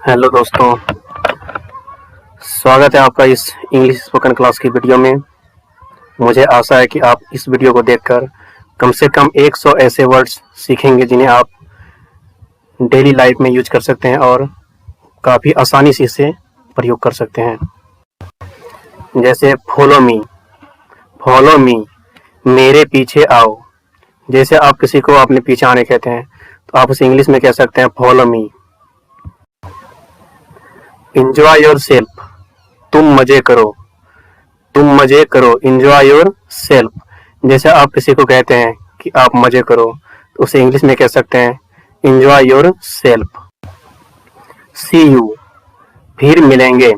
Hello दोस्तों, स्वागत है आपका इस इंग्लिश स्पोकन क्लास की वीडियो में। मुझे आशा है कि आप इस वीडियो को देखकर कम से कम 100 ऐसे वर्ड्स सीखेंगे जिन्हें आप डेली लाइफ में यूज कर सकते हैं और काफ़ी आसानी से इसे प्रयोग कर सकते हैं। जैसे फॉलो मी, मेरे पीछे आओ। जैसे आप किसी को अपने पीछे आने कहते हैं तो आप उसे इंग्लिश में कह सकते हैं फॉलो मी। Enjoy yourself, तुम मजे करो। Enjoy yourself, जैसे आप किसी को कहते हैं कि आप मजे करो तो उसे इंग्लिश में कह सकते हैं Enjoy yourself। See you, फिर मिलेंगे।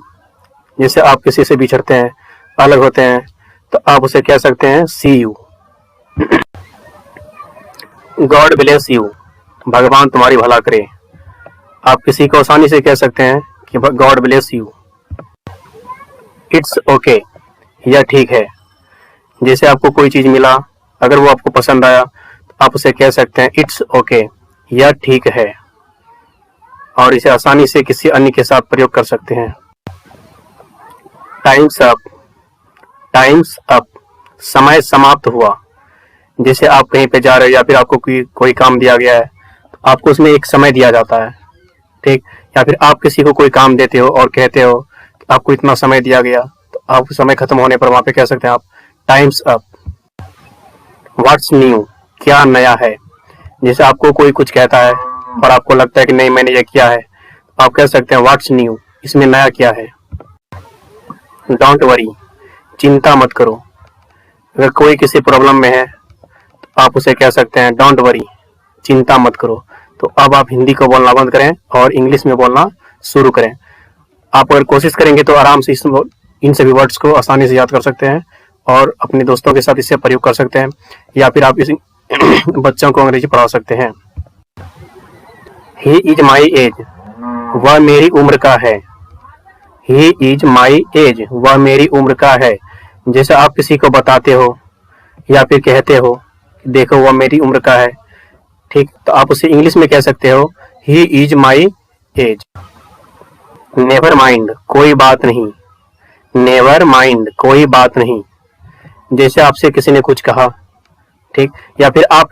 जैसे आप किसी से बिछड़ते हैं, अलग होते हैं तो आप उसे कह सकते हैं See you। God bless you, भगवान तुम्हारी भला करे। आप किसी को आसानी से कह सकते हैं कि God bless you. It's okay, यह ठीक है। जैसे आपको कोई चीज़ मिला, अगर वो आपको पसंद आया तो आप उसे कह सकते हैं इट्स ओके, यह ठीक है। और इसे आसानी से किसी अन्य के साथ प्रयोग कर सकते हैं। टाइम्स अप, समय समाप्त हुआ। जैसे आप कहीं पे जा रहे हो या फिर आपको कोई काम दिया गया है तो आपको उसमें एक समय दिया जाता है, ठीक। या फिर आप किसी को कोई काम देते हो और कहते हो कि आपको इतना समय दिया गया, तो आप समय खत्म होने पर वहां पे कह सकते हैं आप टाइम्स अप। व्हाट्स न्यू, क्या नया है। जैसे आपको कोई कुछ कहता है और आपको लगता है कि नहीं मैंने ये किया है, तो आप कह सकते हैं व्हाट्स न्यू, इसमें नया क्या है। डोंट वरी, चिंता मत करो। अगर कोई किसी प्रॉब्लम में है तो आप उसे कह सकते हैं डोंट वरी, चिंता मत करो। तो अब आप हिंदी को बोलना बंद करें और इंग्लिश में बोलना शुरू करें। आप अगर कोशिश करेंगे तो आराम से इन सभी वर्ड्स को आसानी से याद कर सकते हैं और अपने दोस्तों के साथ इससे प्रयोग कर सकते हैं, या फिर आप इस बच्चों को अंग्रेजी पढ़ा सकते हैं। ही इज माई एज, वह मेरी उम्र का है। ही इज माई एज, वह मेरी उम्र का है। जैसे आप किसी को बताते हो या फिर कहते हो देखो वह मेरी उम्र का है, ठीक, तो आप उसे इंग्लिश में कह सकते हो he is my age. Never mind, कोई बात नहीं। नेवर माइंड, कोई बात नहीं। जैसे आपसे किसी ने कुछ कहा, ठीक, या फिर आप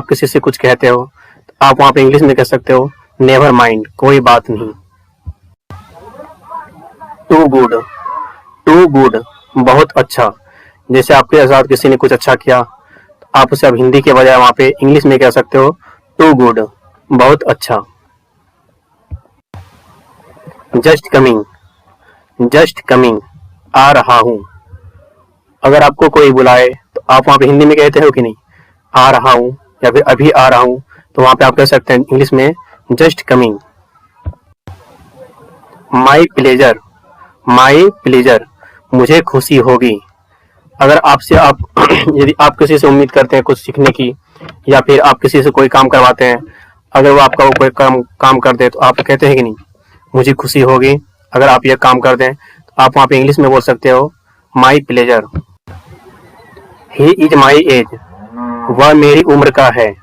किसी से कुछ कहते हो तो आप वहां पे इंग्लिश में कह सकते हो नेवर माइंड, कोई बात नहीं। टू गुड, बहुत अच्छा। जैसे आपके साथ किसी ने कुछ अच्छा किया, आप उसे अब हिंदी के बजाय वहां पे इंग्लिश में कह सकते हो टू गुड, बहुत अच्छा। जस्ट कमिंग, आ रहा हूं। अगर आपको कोई बुलाए तो आप वहां पे हिंदी में कहते हो कि नहीं आ रहा हूं, या फिर अभी आ रहा हूं, तो वहां पे आप कह सकते हैं इंग्लिश में जस्ट कमिंग। माई प्लेजर, मुझे खुशी होगी। अगर यदि आप किसी से उम्मीद करते हैं कुछ सीखने की, या फिर आप किसी से कोई काम करवाते हैं, अगर वो आपका कोई काम कर दे तो आप कहते हैं कि नहीं मुझे खुशी होगी अगर आप ये काम कर दें, तो आप वहां पे इंग्लिश में बोल सकते हो my pleasure. He is my age, वह मेरी उम्र का है।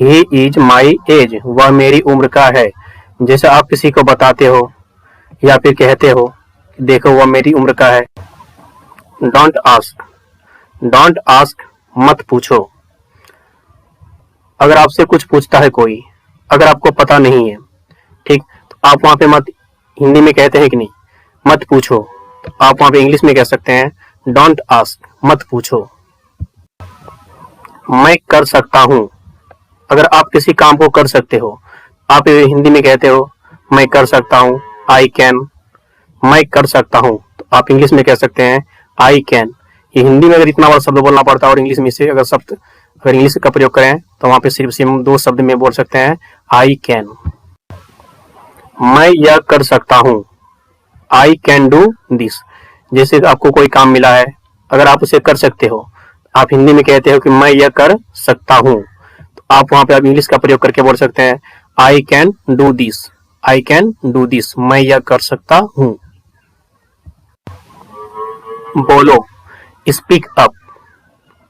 ही इज माई एज, वह मेरी उम्र का है। जैसे आप किसी को बताते हो या फिर कहते हो देखो वह मेरी उम्र का है। डोंट आस्क, मत पूछो। अगर आपसे कुछ पूछता है कोई, अगर आपको पता नहीं है, ठीक, तो आप वहां पे हिंदी में कहते हैं कि नहीं मत पूछो, तो आप वहां पे इंग्लिश में कह सकते हैं डोंट आस्क, मत पूछो। मैं कर सकता हूं, अगर आप किसी काम को कर सकते हो, आप हिंदी में कहते हो मैं कर सकता हूं, आई कैन। मैं कर सकता हूं तो आप इंग्लिश में कह सकते हैं आई कैन। ये हिंदी में अगर इतना बड़ा शब्द बोलना पड़ता है और इंग्लिश में से अगर इंग्लिश का प्रयोग करें तो वहां पे सिर्फ हम 2 शब्द में बोल सकते हैं आई कैन। मैं यह कर सकता हूं, आई कैन डू दिस। जैसे आपको कोई काम मिला है, अगर आप उसे कर सकते हो, आप हिंदी में कहते हो कि मैं यह कर सकता हूं, तो आप वहां पे आप इंग्लिश का प्रयोग करके बोल सकते हैं I can do this, I can do this, मैं यह कर सकता हूं। बोलो, स्पीक अप।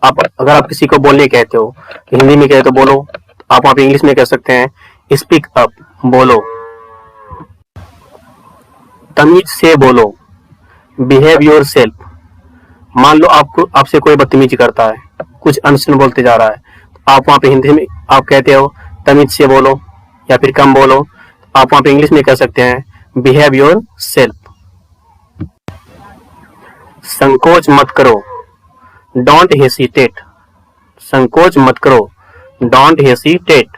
अगर आप किसी को बोलने कहते हो, हिंदी में कहते हो बोलो, तो आप वहां पे इंग्लिश में कह सकते हैं स्पीक अप, बोलो। तमीज से बोलो, बिहेव योर सेल्फ। मान लो आपसे कोई बदतमीजी करता है, कुछ अनशन बोलते जा रहा है, तो आप वहां पे हिंदी में आप कहते हो तमीज से बोलो या फिर कम बोलो। आप वहां पे इंग्लिश में कह सकते हैं बिहेव योर सेल्फ। संकोच मत करो, डोंट हेसिटेट। संकोच मत करो, डोंट हेसिटेट।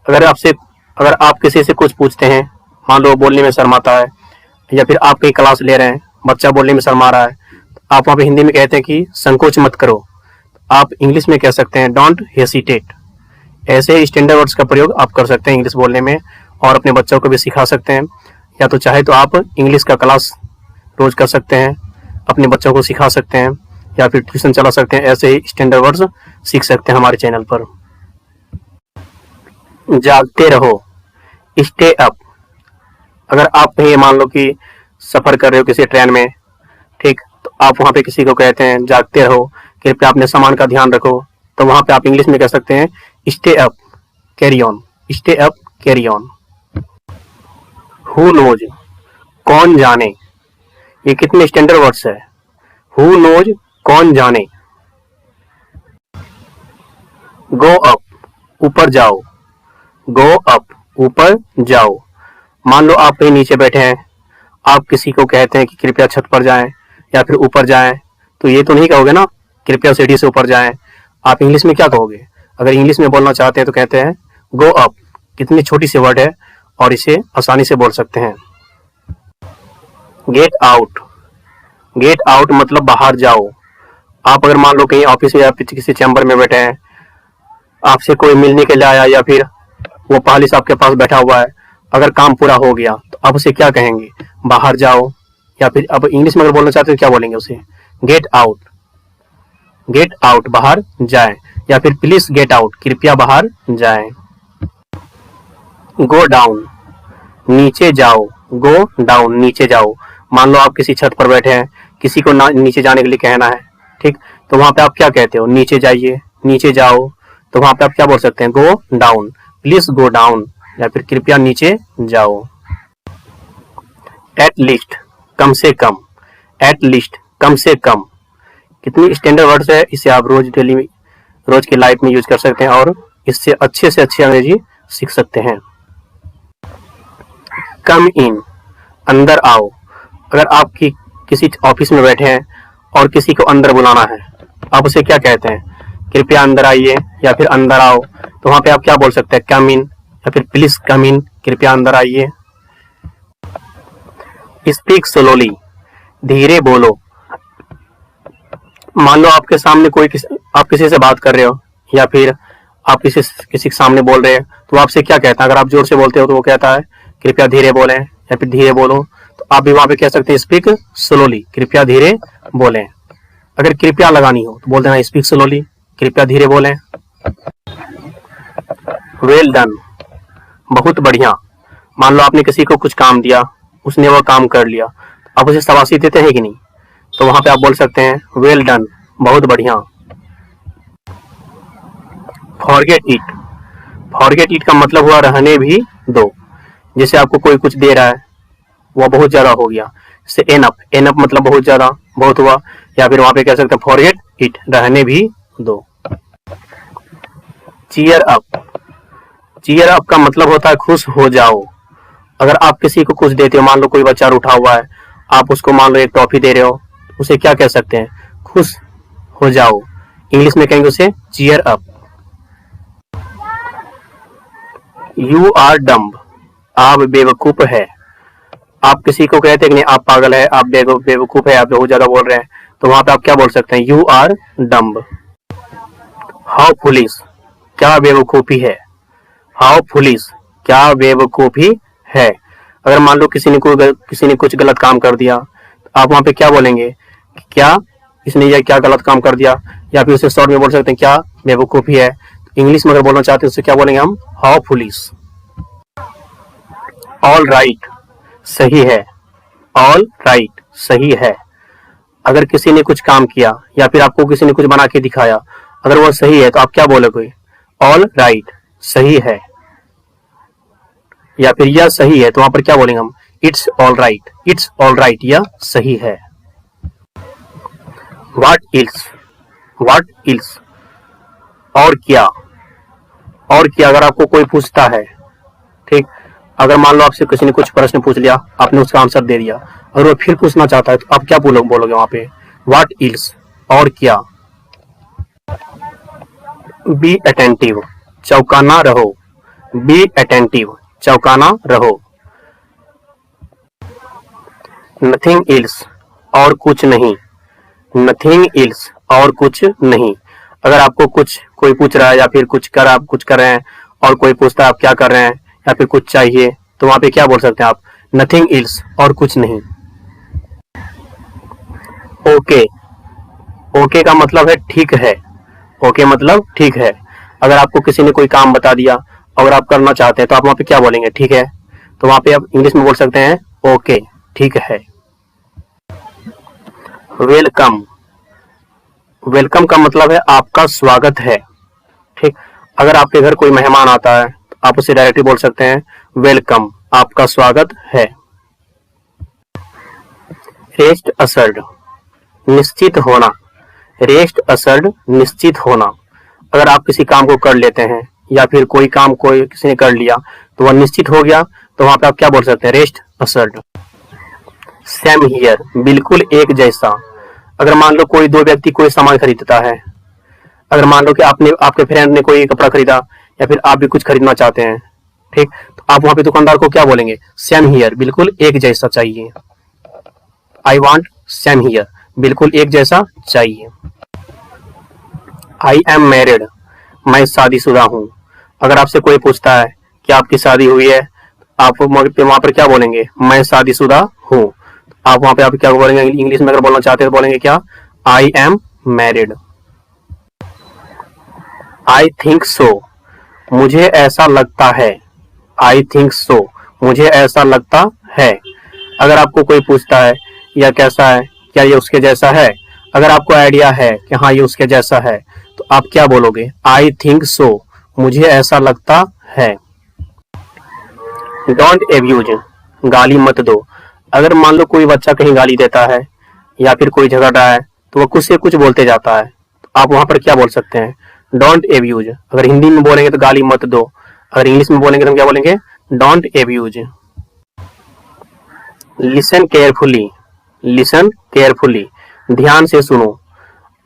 अगर आप किसी से कुछ पूछते हैं, मान लो बोलने में शर्माता है, या फिर आप कहीं क्लास ले रहे हैं, बच्चा बोलने में शर्मा रहा है, तो आप वहां पे हिंदी में कहते हैं कि संकोच मत करो। आप इंग्लिश में कह सकते हैं डोंट हेसिटेट। ऐसे स्टैंडर्ड वर्ड्स का प्रयोग आप कर सकते हैं इंग्लिश बोलने में, और अपने बच्चों को भी सिखा सकते हैं। या तो चाहे तो आप इंग्लिश का क्लास रोज कर सकते हैं, अपने बच्चों को सिखा सकते हैं, या फिर ट्यूशन चला सकते हैं। ऐसे ही स्टैंडर्ड वर्ड्स सीख सकते हैं हमारे चैनल पर। जागते रहो, स्टे अप। अगर आप कहीं मान लो कि सफर कर रहे हो किसी ट्रेन में, ठीक, तो आप वहां पे किसी को कहते हैं जागते रहो, कृपया अपने सामान का ध्यान रखो, तो वहां पे आप इंग्लिश में कह सकते हैं stay up carry on. Stay up carry on. Who knows, कौन जाने। ये कितने स्टैंडर्ड वर्ड्स है। हु नोज, कौन जाने। गो अप, ऊपर जाओ। गो अप, ऊपर जाओ। मान लो आप कहीं नीचे बैठे हैं, आप किसी को कहते हैं कि कृपया छत पर जाएं या फिर ऊपर जाएं, तो ये तो नहीं कहोगे ना कृपया सीढ़ी से ऊपर जाएं। आप इंग्लिश में क्या कहोगे। अगर इंग्लिश में बोलना चाहते हैं तो कहते हैं गो अप। कितनी छोटी सी वर्ड है और इसे आसानी से बोल सकते हैं। गेट आउट, गेट आउट मतलब बाहर जाओ। आप अगर मान लो कहीं ऑफिस में या किसी चैम्बर में बैठे हैं, आपसे कोई मिलने के लिए आया या फिर वो पालिस आपके पास बैठा हुआ है, अगर काम पूरा हो गया तो आप उसे क्या कहेंगे, बाहर जाओ। या फिर अब इंग्लिश में अगर बोलना चाहते हैं तो क्या बोलेंगे उसे, गेट आउट। गेट आउट, बाहर जाएं, या फिर प्लीज गेट आउट, कृपया बाहर जाएं। गो डाउन, नीचे जाओ। गो डाउन, नीचे जाओ। मान लो आप किसी छत पर बैठे हैं, किसी को नीचे जाने के लिए कहना है, ठीक, तो वहां पे आप क्या कहते हो, नीचे जाइए, नीचे जाओ। तो वहां पे आप क्या बोल सकते हैं, go down, please go down, या फिर कृपया नीचे जाओ। एट लीस्ट, कम से कम। एट लीस्ट, कम से कम। कितनी स्टैंडर्ड वर्ड्स है, इसे आप रोज की लाइफ में यूज कर सकते हैं और इससे अच्छे से अच्छी अंग्रेजी सीख सकते हैं। कम इन, अंदर आओ। अगर आप किसी ऑफिस में बैठे हैं और किसी को अंदर बुलाना है, आप उसे क्या कहते हैं, कृपया अंदर आइए या फिर अंदर आओ। तो वहां पे आप क्या बोल सकते हैं, कम इन या फिर प्लीज कम इन, कृपया अंदर आइए। स्पीक स्लोली, धीरे बोलो। मान लो आपके सामने आप किसी से बात कर रहे हो या फिर आप किसी के सामने बोल रहे हैं, तो आपसे क्या कहता है। अगर आप जोर से बोलते हो तो वो कहता है कृपया धीरे बोलें या फिर धीरे बोलो। तो आप भी वहां पे कह सकते हैं स्पीक स्लोली, कृपया धीरे बोलें। अगर कृपया लगानी हो तो बोल देना स्पीक स्लोली, कृपया धीरे बोलें। वेल डन, बहुत बढ़िया। मान लो आपने किसी को कुछ काम दिया, उसने वो काम कर लिया, आप उसे शाबाशी देते हैं कि नहीं, तो वहां पे आप बोल सकते हैं वेल डन, बहुत बढ़िया। फॉरगेट इट, फॉरगेट इट का मतलब हुआ रहने भी दो। जैसे आपको कोई कुछ दे रहा है, वह बहुत ज्यादा हो गया, जैसे एनफ, एनफ मतलब बहुत ज्यादा, बहुत हुआ, या फिर वहां पे कह सकते हैं फॉरगेट इट, रहने भी दो। चीयर अप, चीयर अप का मतलब होता है खुश हो जाओ। अगर आप किसी को कुछ देते हो, मान लो कोई बच्चा रूठा हुआ है, आप उसको मान लो एक टॉफी दे रहे हो, उसे क्या कह सकते हैं, खुश हो जाओ। इंग्लिश में कहेंगे उसे cheer up. You are dumb, आप बेवकूफ है। आप किसी को कहते हैं कि नहीं आप पागल है, आप बेवकूफ है, आप बहुत ज्यादा बोल रहे हैं, तो वहां पे आप क्या बोल सकते हैं, you are dumb. How foolish, क्या बेवकूफी है। हाउ फुलिश, क्या बेवकूफी है। अगर मान लो किसी ने कुछ गलत काम कर दिया, तो आप वहां पे क्या बोलेंगे, क्या इसने यह क्या गलत काम कर दिया, या फिर उसे शॉर्ट में बोल सकते हैं क्या बेवकूफी है। इंग्लिश में अगर बोलना चाहते हैं उससे क्या बोलेंगे हम, हाउ फुलिश। ऑल राइट, सही है। ऑल राइट, सही है। अगर किसी ने कुछ काम किया या फिर आपको किसी ने कुछ बना के दिखाया, अगर वो सही है तो आप क्या बोलोगे, ऑल राइट, सही है। या फिर यह सही है, तो वहां पर क्या बोलेंगे हम, it's all right, it's all right यह सही है। व्हाट इल्स, व्हाट इल्स और क्या, और क्या अगर आपको कोई पूछता है, ठीक, अगर मान लो आपसे किसी ने कुछ प्रश्न पूछ लिया, आपने उसका आंसर दे दिया, और वो फिर पूछना चाहता है तो आप क्या बोलोगे वहां पे? व्हाट इल्स और क्या। बी अटेंटिव, चौकाना रहो, बी अटेंटिव चौकाना रहो। नथिंग इल्स और कुछ नहीं, नथिंग इल्स और कुछ नहीं। अगर आपको कुछ कोई पूछ रहा है या फिर आप कुछ कर रहे हैं और कोई पूछता है आप क्या कर रहे हैं या फिर कुछ चाहिए, तो वहां पे क्या बोल सकते हैं आप? नथिंग इल्स और कुछ नहीं। ओके, ओके का मतलब है ठीक है, ओके मतलब ठीक है। अगर आपको किसी ने कोई काम बता दिया और आप करना चाहते हैं तो आप वहां पे क्या बोलेंगे? ठीक है। तो वहां पे आप इंग्लिश में बोल सकते हैं ओके, ठीक है। वेलकम, वेलकम का मतलब है आपका स्वागत है, ठीक। अगर आपके घर कोई मेहमान आता है तो आप उसे डायरेक्टली बोल सकते हैं वेलकम, आपका स्वागत है। रेस्ट असर्ड, निश्चित होना, रेस्ट असर्ड निश्चित होना। अगर आप किसी काम को कर लेते हैं या फिर कोई काम कोई किसी ने कर लिया तो वह निश्चित हो गया, तो वहां पे आप क्या बोल सकते हैं? Rest ushered. सेम हियर, बिल्कुल एक जैसा। अगर मान लो कोई दो व्यक्ति कोई सामान खरीदता है, अगर मान लो कि आपके फ्रेंड ने कोई कपड़ा खरीदा या फिर आप भी कुछ खरीदना चाहते हैं, ठीक, तो आप वहां पे दुकानदार को क्या बोलेंगे? सेम हियर, बिल्कुल एक जैसा चाहिए। आई वांट सेम हियर, बिल्कुल एक जैसा चाहिए। आई एम मैरिड, मैं शादीशुदा हूँ। अगर आपसे कोई पूछता है कि आपकी शादी हुई है, आप वहां पर क्या बोलेंगे? मैं शादीशुदा हूँ। आप वहां पे आप क्या बोलेंगे? इंग्लिश में अगर बोलना चाहते हैं तो बोलेंगे क्या? I am married. I think so, मुझे ऐसा लगता है, आई थिंक सो मुझे ऐसा लगता है। अगर आपको कोई पूछता है यह कैसा है, क्या ये उसके जैसा है, अगर आपको आइडिया है कि हाँ ये उसके जैसा है, तो आप क्या बोलोगे? आई थिंक सो, मुझे ऐसा लगता है। डोंट एब्यूज, गाली मत दो। अगर मान लो कोई बच्चा कहीं गाली देता है या फिर कोई झगड़ रहा है तो वह कुछ से कुछ बोलते जाता है, तो आप वहां पर क्या बोल सकते हैं? Don't abuse. अगर हिंदी में बोलेंगे तो गाली मत दो, अगर इंग्लिश में बोलेंगे तो हम क्या बोलेंगे? Don't abuse. Listen carefully, listen carefully ध्यान से सुनो।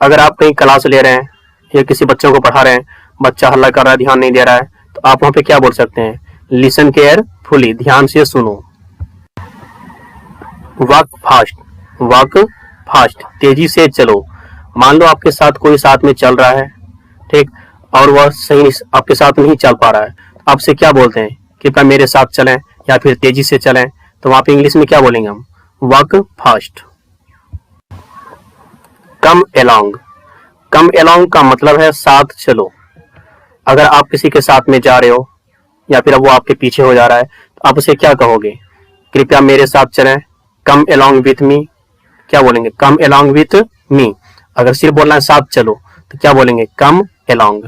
अगर आप कहीं क्लास ले रहे हैं या किसी बच्चों को पढ़ा रहे हैं, बच्चा हल्ला कर रहा है, ध्यान नहीं दे रहा है, तो आप वहां पे क्या बोल सकते हैं? लिसन केयरफुली, ध्यान से सुनो। वॉक फास्ट, वॉक फास्ट तेजी से चलो। मान लो आपके साथ कोई साथ में चल रहा है, ठीक, और वह सही आपके साथ नहीं चल पा रहा है, आपसे क्या बोलते हैं? कृपया मेरे साथ चलें या फिर तेजी से चलें, तो वहां पे इंग्लिश में क्या बोलेंगे हम? Walk fast. Come along, come along का मतलब है साथ चलो। अगर आप किसी के साथ में जा रहे हो या फिर अब वो आपके पीछे हो जा रहा है तो आप उसे क्या कहोगे? कृपया मेरे साथ चलें, कम एलोंग विथ मी। क्या बोलेंगे? Come along with me. अगर सिर्फ बोलना है साथ चलो तो क्या बोलेंगे? Come along.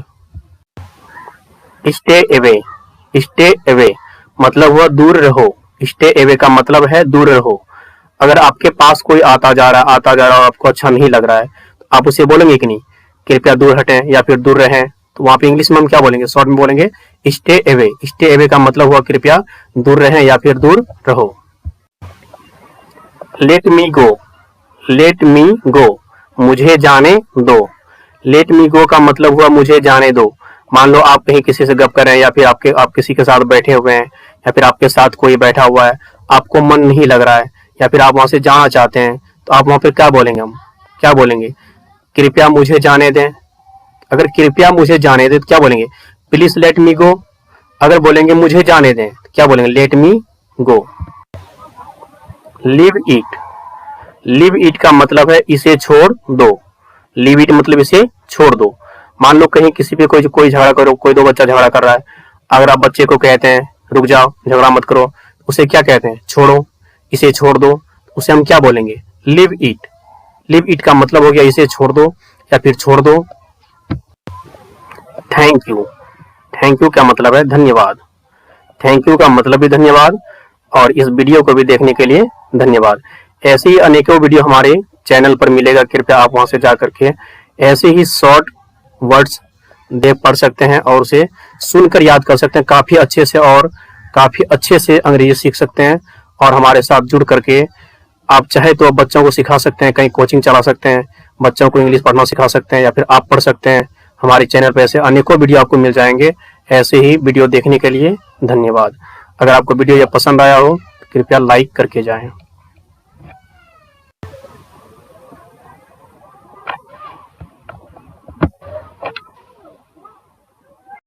Stay away, stay away मतलब हुआ दूर रहो, स्टे अवे का मतलब है दूर रहो। अगर आपके पास कोई आता जा रहा है और आपको अच्छा नहीं लग रहा है तो आप उसे बोलेंगे कि नहीं कृपया दूर हटें या फिर दूर रहें, तो वहां पे इंग्लिश में हम क्या बोलेंगे? शॉर्ट में बोलेंगे स्टे अवे। स्टे अवे का मतलब हुआ कृपया दूर रहें या फिर दूर रहो। लेट मी गो, लेट मी गो मुझे जाने दो। लेट मी गो का मतलब हुआ मुझे जाने दो। मान लो आप कहीं किसी से गप कर रहे हैं या फिर आप किसी के साथ बैठे हुए हैं या फिर आपके साथ कोई बैठा हुआ है, आपको मन नहीं लग रहा है या फिर आप वहां से जाना चाहते हैं, तो आप वहां पे क्या बोलेंगे? हम क्या बोलेंगे? कृपया मुझे जाने दें। अगर कृपया मुझे जाने दें तो क्या बोलेंगे? प्लीज लेट मी गो। अगर बोलेंगे मुझे जाने दें तो क्या बोलेंगे? Let me go. Live it, live it का मतलब है इसे छोड़ दो। लिव इट मतलब इसे छोड़ दो। मान लो कहीं किसी पे कोई झगड़ा करो, कोई दो बच्चा झगड़ा कर रहा है, अगर आप बच्चे को कहते हैं रुक जाओ झगड़ा मत करो, उसे क्या कहते हैं? छोड़ो, इसे छोड़ दो, उसे हम क्या बोलेंगे? Live it. लिव इट का मतलब हो गया इसे छोड़ दो या फिर छोड़ दो। थैंक यू, थैंक यू का मतलब है धन्यवाद। थैंक यू का मतलब भी धन्यवाद और इस वीडियो को भी देखने के लिए धन्यवाद। ऐसे ही अनेकों वीडियो हमारे चैनल पर मिलेगा, कृपया आप वहां से जा करके ऐसे ही शॉर्ट वर्ड्स देख पढ़ सकते हैं और उसे सुनकर याद कर सकते हैं काफी अच्छे से, और काफी अच्छे से अंग्रेजी सीख सकते हैं। और हमारे साथ जुड़ करके आप चाहे तो बच्चों को सिखा सकते हैं, कहीं कोचिंग चला सकते हैं, बच्चों को इंग्लिश पढ़ना सिखा सकते हैं, या फिर आप पढ़ सकते हैं। हमारे चैनल पर ऐसे अनेकों वीडियो आपको मिल जाएंगे। ऐसे ही वीडियो देखने के लिए धन्यवाद। अगर आपको वीडियो यह पसंद आया हो तो कृपया लाइक करके जाएं।